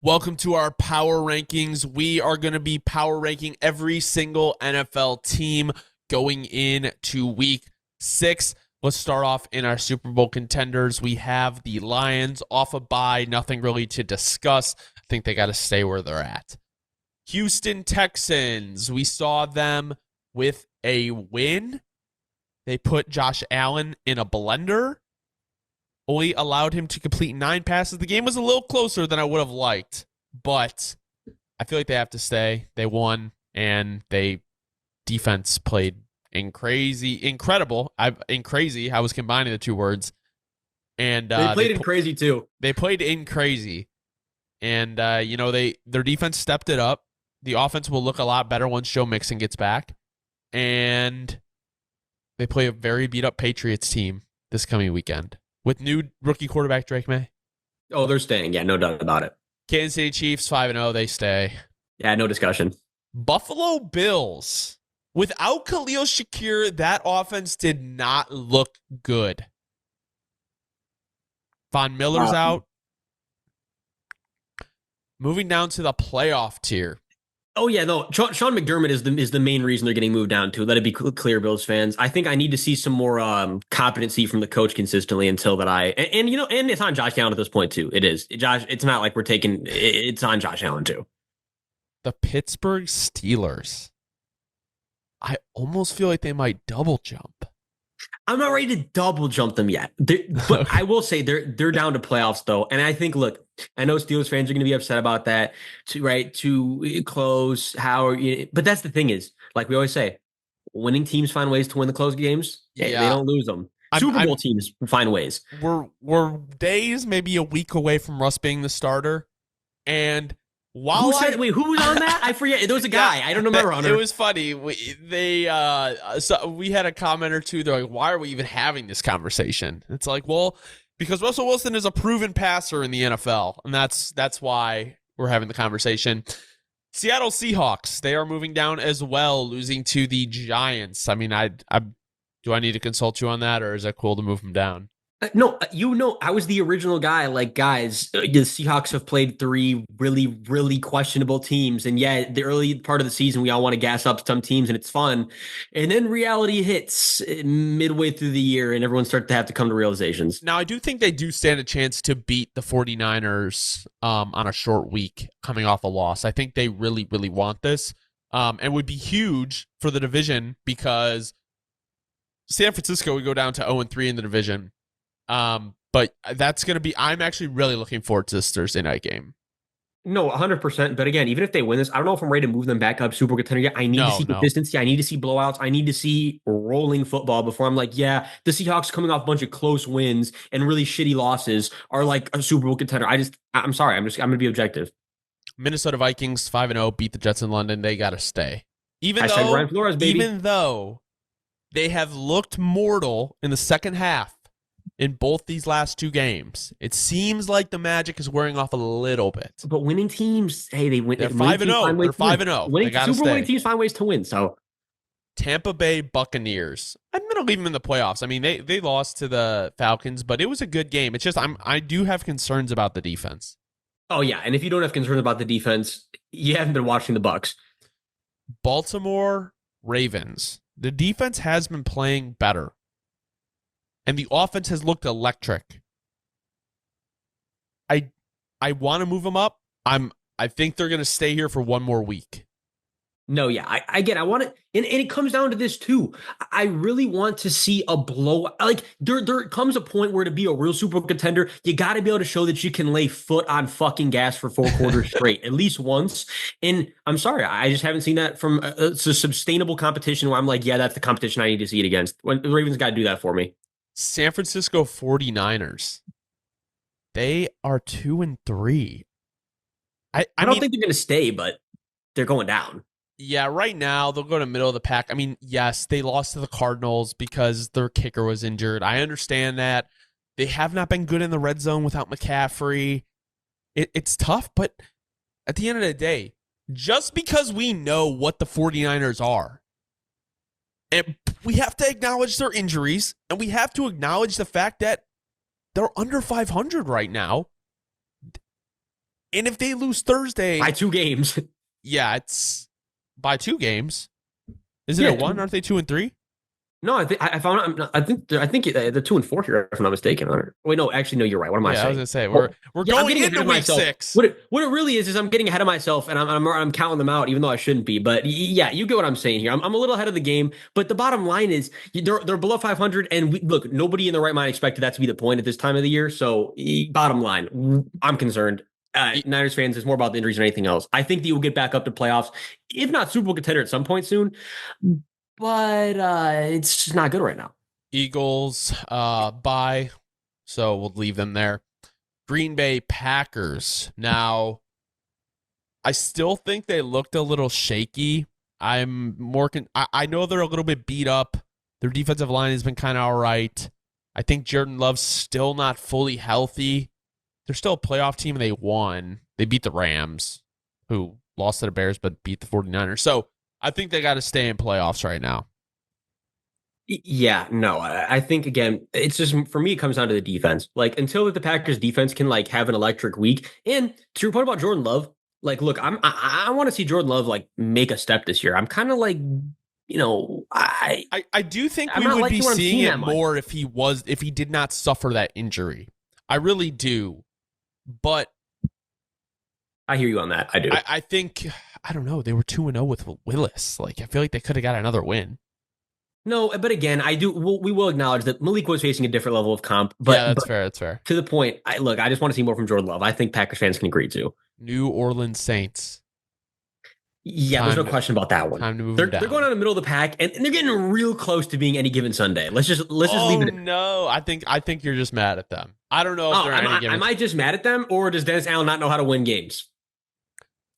Welcome to our power rankings. We are going to be power ranking every single NFL team going into week 6. Let's start off in our Super Bowl contenders. We have the Lions off a bye, nothing really to discuss. I think they got to stay where they're at. Houston Texans, we saw them with a win. They put Josh Allen in a blender. Only allowed him to complete 9 passes. The game was a little closer than I would have liked, but I feel like they have to stay. They won, and defense played incredible. I was combining the two words, and they played in crazy too. They played in crazy, and their defense stepped it up. The offense will look a lot better once Joe Mixon gets back, and they play a very beat up Patriots team this coming weekend. With new rookie quarterback Drake May. Oh, they're staying. Yeah, no doubt about it. Kansas City Chiefs 5-0. They stay. Yeah, no discussion. Buffalo Bills. Without Khalil Shakir, that offense did not look good. Von Miller's out. Moving down to the playoff tier. Oh, yeah, no. Sean McDermott is the main reason they're getting moved down to. Let it be clear, Bills fans. I think I need to see some more competency from the coach consistently until that and it's on Josh Allen at this point too. It is. Josh, it's not like it's on Josh Allen too. The Pittsburgh Steelers. I almost feel like they might double jump. I'm not ready to double jump them yet. But I will say they're down to playoffs though. And I think, look, I know Steelers fans are going to be upset about that too close. But that's the thing is, like we always say, winning teams find ways to win the close games. Yeah. They don't lose them. Super Bowl teams find ways. We're days, maybe a week away from Russ being the starter. And who was on that? I forget. There was a guy. I don't remember. It was funny. We had a comment or two. They're like, "Why are we even having this conversation?" It's like, well, because Russell Wilson is a proven passer in the NFL, and that's why we're having the conversation. Seattle Seahawks. They are moving down as well, losing to the Giants. I mean, do I need to consult you on that, or is it cool to move them down? No, I was the original guy. Like, guys, the Seahawks have played 3 really, really questionable teams. And yeah, the early part of the season, we all want to gas up some teams and it's fun. And then reality hits midway through the year and everyone starts to have to come to realizations. Now, I do think they do stand a chance to beat the 49ers on a short week coming off a loss. I think they really, really want this and would be huge for the division because San Francisco would go down to 0-3 in the division. But that's going to be, I'm actually really looking forward to this Thursday night game. No, 100%. But again, even if they win this, I don't know if I'm ready to move them back up Super Bowl contender yet. I need to see consistency. I need to see blowouts. I need to see rolling football before I'm like, yeah, the Seahawks coming off a bunch of close wins and really shitty losses are like a Super Bowl contender. I'm sorry. I'm going to be objective. Minnesota Vikings 5-0 beat the Jets in London. They got to stay. Even though they have looked mortal in the second half, in both these last 2 games, it seems like the magic is wearing off a little bit. But winning teams, hey, they win. They're 5-0. They're 5-0. Winning Super Bowl teams find ways to win. So, Tampa Bay Buccaneers. I'm gonna leave them in the playoffs. I mean, they lost to the Falcons, but it was a good game. It's just I do have concerns about the defense. Oh yeah, and if you don't have concerns about the defense, you haven't been watching the Bucs. Baltimore Ravens. The defense has been playing better. And the offense has looked electric. I want to move them up. I think they're going to stay here for 1 more week. No, yeah, I want it, and it comes down to this too. I really want to see a blow. Like there comes a point where to be a real Super Bowl contender, you got to be able to show that you can lay foot on fucking gas for 4 quarters straight, at least once. And I'm sorry, I just haven't seen that from a sustainable competition where I'm like, yeah, that's the competition I need to see it against. When the Ravens got to do that for me. San Francisco 49ers. They are 2-3. I don't think they're going to stay, but they're going down. Yeah, right now they'll go to middle of the pack. I mean, yes, they lost to the Cardinals because their kicker was injured. I understand that. They have not been good in the red zone without McCaffrey. It's tough, but at the end of the day, just because we know what the 49ers are, and we have to acknowledge their injuries, and we have to acknowledge the fact that they're under 500 right now. And if they lose Thursday, by 2 games. yeah, it's by 2 games. Isn't it one? Aren't they 2-3? No, I found out. I think they're 2-4 here, if I'm not mistaken. Hunter. Wait, no, actually, no, you're right. What am I saying? I was gonna say we're I'm going getting ahead into of week myself. 6. What it really is I'm getting ahead of myself, and I'm counting them out, even though I shouldn't be. But yeah, you get what I'm saying here. I'm a little ahead of the game, but the bottom line is they're below 500, and look, nobody in their right mind expected that to be the point at this time of the year. So bottom line, I'm concerned. Niners fans, it's more about the injuries than anything else. I think that you'll get back up to playoffs, if not Super Bowl contender at some point soon. But it's just not good right now. Eagles, bye. So we'll leave them there. Green Bay Packers. Now, I still think they looked a little shaky. I'm more. I know they're a little bit beat up. Their defensive line has been kind of all right. I think Jordan Love's still not fully healthy. They're still a playoff team, and they won. They beat the Rams, who lost to the Bears, but beat the 49ers. So I think they got to stay in playoffs right now. Yeah, no, I think again, it's just for me, it comes down to the defense. Like until the Packers defense can like have an electric week. And to your point about Jordan Love, like, look, I want to see Jordan Love like make a step this year. I'm kind of like, I do think we would be seeing it more if he did not suffer that injury. I really do. But I hear you on that. I do. I think, I don't know, they were 2-0 with Willis. Like, I feel like they could have got another win. No, but again, we will acknowledge that Malik was facing a different level of comp. But yeah, that's fair. That's fair. To the point, I just want to see more from Jordan Love. I think Packers fans can agree to. New Orleans Saints. Yeah, there's no question about that one. Time to move they're down. They're going on the middle of the pack, and they're getting real close to being any given Sunday. Let's just leave it. No, I think you're just mad at them. I don't know if they're any given. Am I just mad at them, or does Dennis Allen not know how to win games?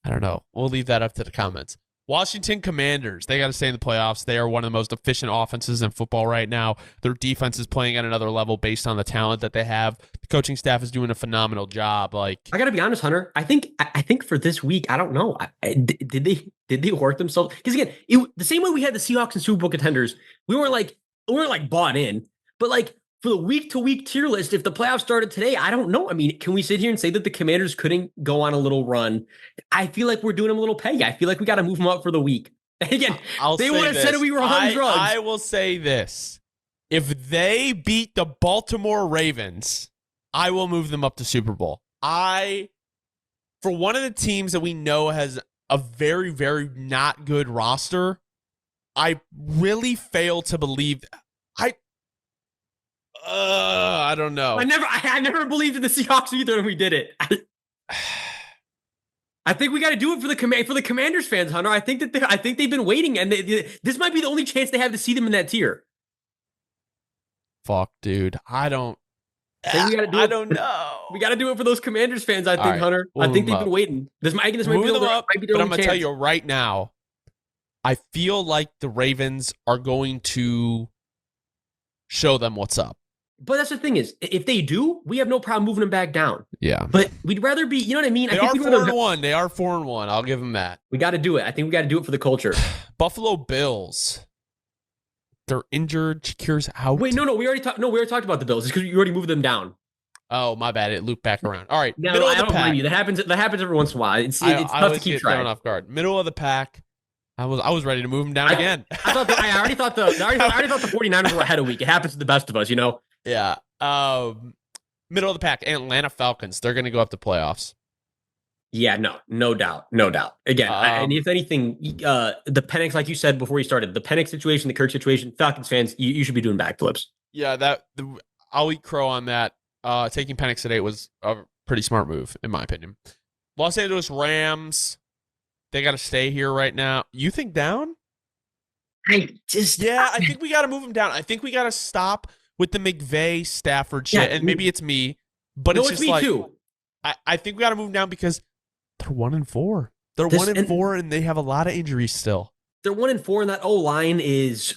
I don't know. We'll leave that up to the comments. Washington Commanders, they got to stay in the playoffs. They are one of the most efficient offenses in football right now. Their defense is playing at another level based on the talent that they have. The coaching staff is doing a phenomenal job. Like, I got to be honest, Hunter. I think for this week, I don't know. Did they work themselves? Because again, the same way we had the Seahawks and Super Bowl contenders, we weren't like bought in, but like for the week-to-week tier list, if the playoffs started today, I don't know. I mean, can we sit here and say that the Commanders couldn't go on a little run? I feel like we're doing them a little pay. I feel like we got to move them up for the week. Again, they would have said we were on drugs. I will say this. If they beat the Baltimore Ravens, I will move them up to Super Bowl. For one of the teams that we know has a very, very not good roster, I really fail to believe I don't know. I never believed in the Seahawks either, and we did it. I think we got to do it for the Commanders fans, Hunter. I think they've been waiting, and this might be the only chance they have to see them in that tier. Fuck, dude. I don't know. We got to do it for those Commanders fans. I think, right, Hunter. I think they've been waiting. This might be their only chance. But I'm gonna tell you right now, I feel like the Ravens are going to show them what's up. But that's the thing is, if they do, we have no problem moving them back down. Yeah. But we'd rather be, you know what I mean? They are 4-1. They are 4-1. I'll give them that. We got to do it. I think we got to do it for the culture. Buffalo Bills. They're injured. Shakur's out. Wait, no. We already talked about the Bills. It's because you already moved them down. Oh, my bad. It looped back around. All right. No, I don't blame you. That happens every once in a while. It's tough to keep track. Thrown off guard. Middle of the pack. I was ready to move them down again. I already thought the 49ers were ahead a week. It happens to the best of us, you know? Yeah. Middle of the pack, Atlanta Falcons. They're going to go up to playoffs. Yeah, no doubt. Again, and if anything, the Penix, like you said before you started, the Penix situation, the Kirk situation, Falcons fans, you should be doing backflips. Yeah, I'll eat crow on that. Taking Penix today was a pretty smart move, in my opinion. Los Angeles Rams, they got to stay here right now. You think down? I think we got to move them down. I think we got to stop with the McVay Stafford shit, and maybe it's me, but it's just me like too. I think we got to move them down because they're 1-4. They're 1-4, and they have a lot of injuries still. They're 1-4, and that O line is.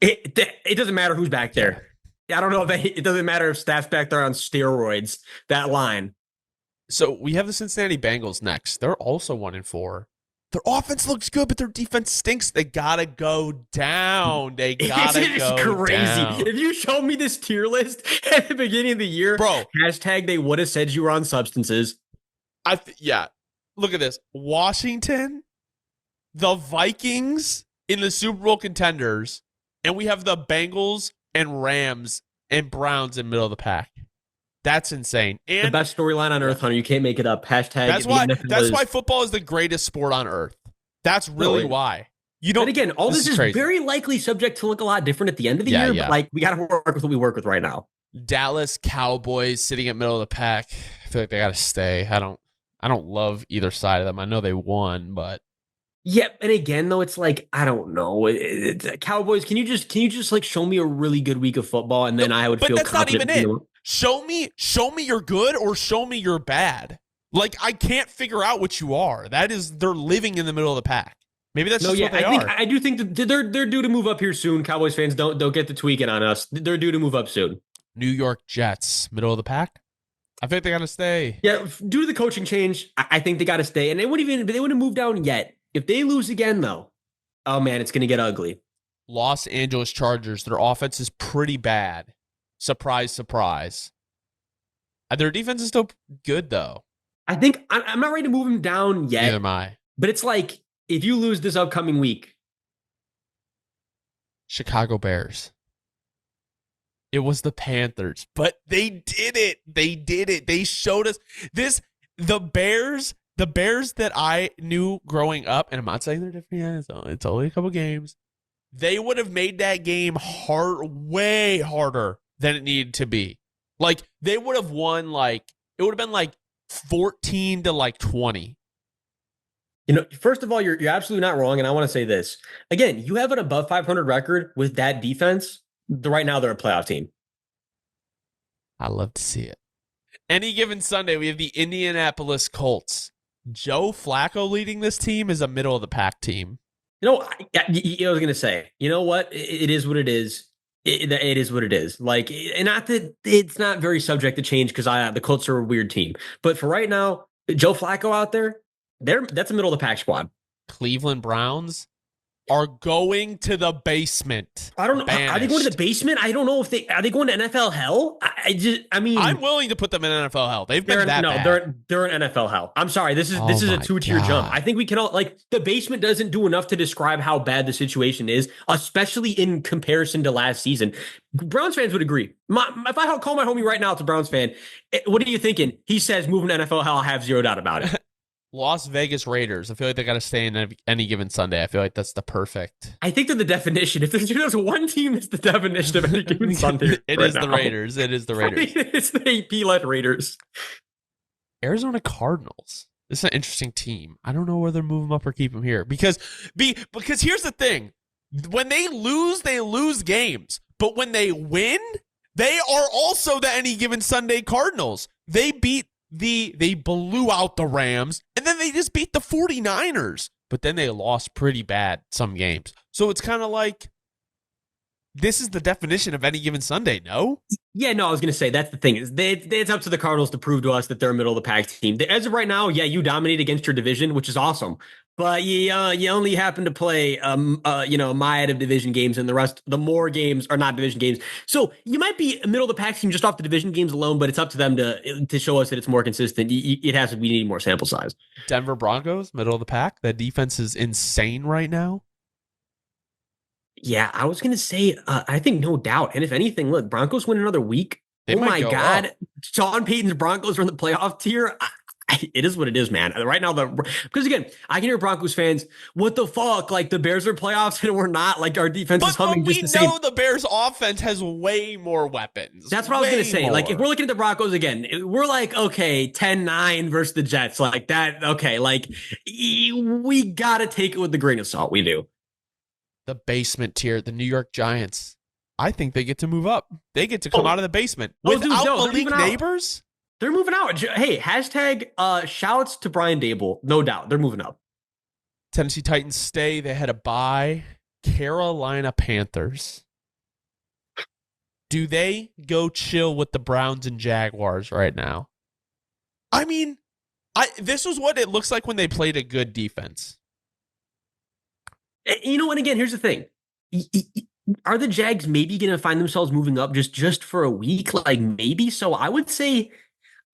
It doesn't matter who's back there. I don't know if it doesn't matter if staff's back there on steroids. That line. So we have the Cincinnati Bengals next. They're also 1-4. Their offense looks good, but their defense stinks. They gotta go down. It's crazy. Down. If you showed me this tier list at the beginning of the year, bro, hashtag they would have said you were on substances. Yeah. Look at this. Washington, the Vikings in the Super Bowl contenders, and we have the Bengals and Rams and Browns in middle of the pack. That's insane. The And best storyline on earth, Hunter. You can't make it up. Hashtag that's the why NFL that's is. why football is the greatest sport on earth. That's really why. You don't. And again, all this is crazy. very likely subject to look a lot different at the end of the year. But like, we got to work with what we work with right now. Dallas Cowboys sitting at middle of the pack. I feel like they got to stay. I don't love either side of them. I know they won, but yeah. And again, though, it's like I don't know. Cowboys. Can you just like show me a really good week of football, and then I would feel confident. But that's not even it. Show me you're good or show me you're bad. Like I can't figure out what you are. They're living in the middle of the pack. Maybe that's just what they are. I do think that they're due to move up here soon. Cowboys fans don't get the tweaking on us. They're due to move up soon. New York Jets, middle of the pack. I think they got to stay. Yeah, due to the coaching change, I think they got to stay, and they wouldn't move down yet. If they lose again, though, oh man, it's going to get ugly. Los Angeles Chargers, their offense is pretty bad. Surprise, surprise. Their defense is still good, though. I think I'm not ready to move them down yet. Neither am I. But it's like if you lose this upcoming week, Chicago Bears. It was the Panthers, but they did it. They did it. They showed us this. The Bears that I knew growing up, and I'm not saying they're different. It's only a couple games. They would have made that game way harder than it needed to be. Like they would have won. Like it would have been like 14 to like 20. You know, first of all, you're absolutely not wrong, and I want to say this again. You have an above 500 record with that defense. Right now, they're a playoff team. I love to see it. Any given Sunday, we have the Indianapolis Colts. Joe Flacco leading this team is a middle of the pack team. You know, I was going to say, you know what? It is what it is. It is what it is. Like, and not that it's not very subject to change because the Colts are a weird team. But for right now, Joe Flacco out there, that's a middle of the pack squad. Cleveland Browns are going to the basement. I don't know. Banished. Are they going to the basement? I don't know if are they going to NFL hell? I mean, I'm willing to put them in NFL hell. They've been that bad. They're in NFL hell. I'm sorry. This is a 2-tier jump. I think we can all like the basement doesn't do enough to describe how bad the situation is, especially in comparison to last season. Browns fans would agree. If I call my homie right now, it's a Browns fan. What are you thinking? He says moving to NFL hell. I have zero doubt about it. Las Vegas Raiders. I feel like they got to stay in any given Sunday. I feel like that's the perfect. I think they're the definition. If there's one team that's the definition of any given Sunday, it is the Raiders. It is the Raiders. It's the AP-led Raiders. Arizona Cardinals. This is an interesting team. I don't know whether to move them up or keep them here because here's the thing: when they lose games, but when they win, they are also the any given Sunday Cardinals. They blew out the Rams, and then they just beat the 49ers. But then they lost pretty bad some games. So it's kind of like, this is the definition of any given Sunday, no? Yeah, no, I was going to say, that's the thing. It's up to the Cardinals to prove to us that they're a middle-of-the-pack team. As of right now, yeah, you dominate against your division, which is awesome. But you only happen to play, myriad of division games, and the more games are not division games. So you might be a middle-of-the-pack team just off the division games alone, but it's up to them to show us that it's more consistent. It has to be needing more sample size. Denver Broncos, middle of the pack. That defense is insane right now. Yeah, I was going to say, I think no doubt. And if anything, look, Broncos win another week. They oh my God. Up. Sean Payton's Broncos are in the playoff tier. It is what it is, man. Right now, because again, I can hear Broncos fans, what the fuck? Like the Bears are playoffs and we're not. Like our defense is humming. But we know the Bears offense has way more weapons. That's what I was going to say. Like if we're looking at the Broncos again, we're like, okay, 10-9 versus the Jets. Like that. Okay. Like we got to take it with the grain of salt. We do. The basement tier, the New York Giants. I think they get to move up. They get to come out of the basement without Malik Neighbors. They're moving out. Hey, hashtag shouts to Brian Dable. No doubt. They're moving up. Tennessee Titans stay. They had a bye. Carolina Panthers. Do they go chill with the Browns and Jaguars right now? I mean, this was what it looks like when they played a good defense. You know, and again, here's the thing. Are the Jags maybe going to find themselves moving up just for a week? Like maybe. So I would say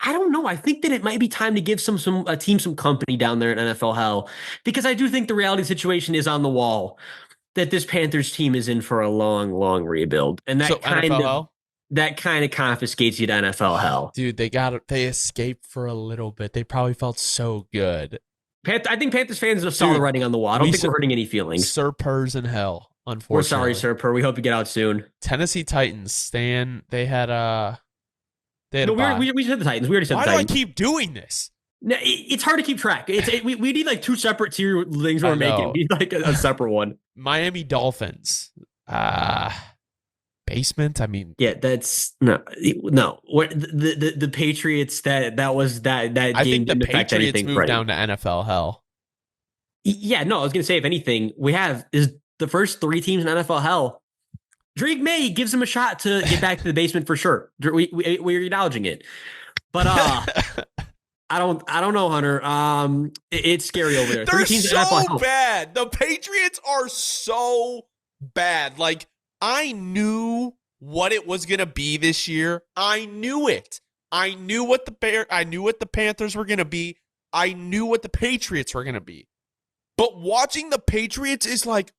I don't know. I think that it might be time to give some a team some company down there in NFL hell, because I do think the reality situation is on the wall that this Panthers team is in for a long, long rebuild, and So NFL, that kind of confiscates you to NFL hell. dude, they escaped for a little bit. They probably felt so good. I think Panthers fans saw the writing on the wall. I don't think we're hurting any feelings. Sir Purrs in hell, unfortunately. We're sorry, Sir Purr. We hope you get out soon. Tennessee Titans, Stan, they had no, we said the Titans. We already said Why the Titans. do I keep doing this? No, it's hard to keep track. We need like two separate tier things we're making. We need like a separate one. Miami Dolphins. Basement. I mean, yeah, that's no. What the Patriots that was that I game think the didn't affect Patriots anything. moved down to NFL hell. Yeah, no, I was gonna say if anything, we have is the first three teams in NFL hell. Drake May gives him a shot to get back to the basement for sure. We're acknowledging it, but I don't know, Hunter. It's scary over there. They're so bad. The Patriots are so bad. Like, I knew what it was gonna be this year. I knew it. I knew what the Panthers were gonna be. I knew what the Patriots were gonna be. But watching the Patriots is like,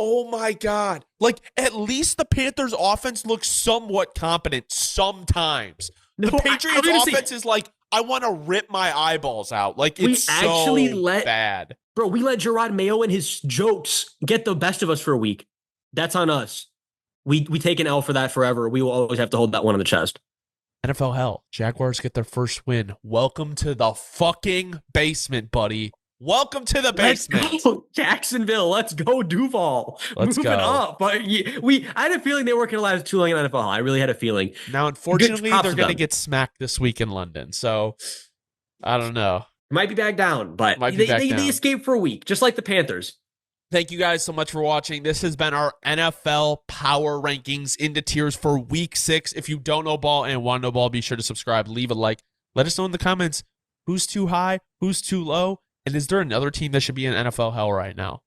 oh my God. Like, at least the Panthers offense looks somewhat competent sometimes. The Patriots offense is like, I want to rip my eyeballs out. Like, it's bad. Bro, we let Gerard Mayo and his jokes get the best of us for a week. That's on us. We take an L for that forever. We will always have to hold that one on the chest. NFL hell. Jaguars get their first win. Welcome to the fucking basement, buddy. Welcome to the basement. Let's go, Jacksonville. Let's go, Duval. Moving up. But I had a feeling they weren't going to last too long in NFL. I really had a feeling. Now, unfortunately, they're going to get smacked this week in London. So, I don't know. Might be back down, but they escaped for a week, just like the Panthers. Thank you guys so much for watching. This has been our NFL Power Rankings into tiers for Week 6. If you don't know ball and want to know ball, be sure to subscribe, leave a like. Let us know in the comments who's too high, who's too low. And is there another team that should be in NFL hell right now?